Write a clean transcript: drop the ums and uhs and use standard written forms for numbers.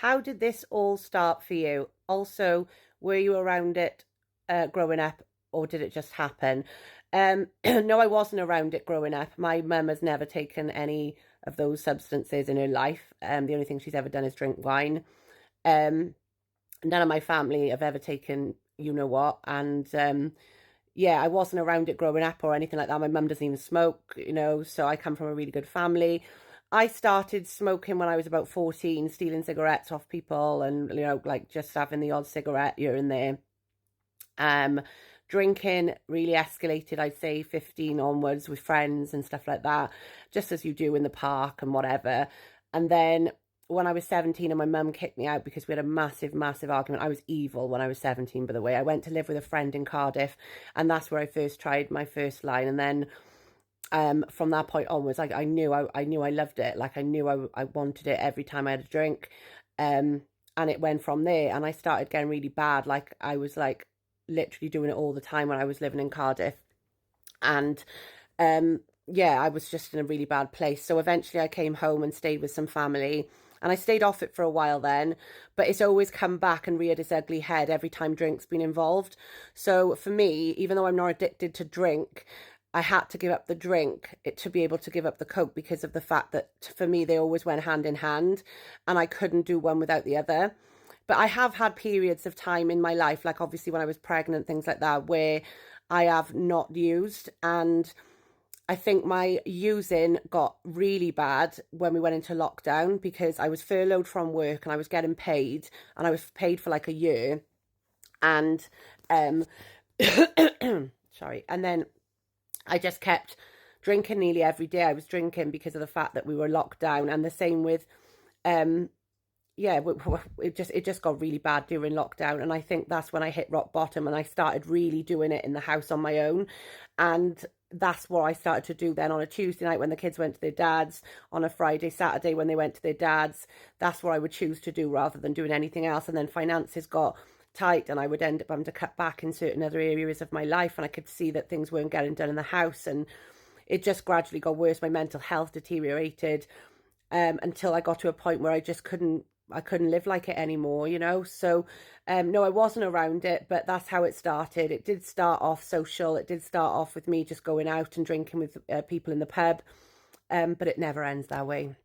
How did this all start for you? Also, were you around it growing up, or did it just happen? No, I wasn't around it growing up. My mum has never taken any of those substances in her life. The only thing she's ever done is drink wine. Um, None of my family have ever taken you know what, and yeah, I wasn't around it growing up or anything like that. My mum doesn't even smoke, so I come from a really good family. I started smoking when I was about 14, stealing cigarettes off people and, like just having the odd cigarette here and there. Um, Drinking really escalated, I'd say 15 onwards with friends and stuff like that, just as you do in the park and whatever. And then when I was 17 and my mum kicked me out because we had a massive, massive argument. I was evil when I was 17, by the way. I went to live with a friend in Cardiff, and that's where I first tried my first line. And then from that point onwards, I knew I knew I loved it. Like I knew I wanted it every time I had a drink. And it went from there, and I started getting really bad. Like I was like literally doing it all the time when I was living in Cardiff. And yeah, I was just in a really bad place. So eventually I came home and stayed with some family. And I stayed off it for a while then, but it's always come back and reared its ugly head every time drink's been involved. So for me, even though I'm not addicted to drink, I had to give up the drink to be able to give up the coke, because of the fact that for me they always went hand in hand, and I couldn't do one without the other. But I have had periods of time in my life, like obviously when I was pregnant, things like that, where I have not used. And I think my using got really bad when we went into lockdown, because I was furloughed from work and I was getting paid, and I was paid for like a year. And um sorry. And then I just kept drinking nearly every day. I was drinking because of the fact that we were locked down, and the same with um yeah, it just got really bad during lockdown, and I think that's when I hit rock bottom and I started really doing it in the house on my own. And that's what I started to do then on a Tuesday night when the kids went to their dads, on a Friday, Saturday when they went to their dads. That's what I would choose to do rather than doing anything else. And then finances got tight, and I would end up having to cut back in certain other areas of my life, and I could see that things weren't getting done in the house, and it just gradually got worse. My mental health deteriorated, until I got to a point where I couldn't live like it anymore. So, no, I wasn't around it, but that's how it started. It did start off social. It did start off with me just going out and drinking with people in the pub, but it never ends that way.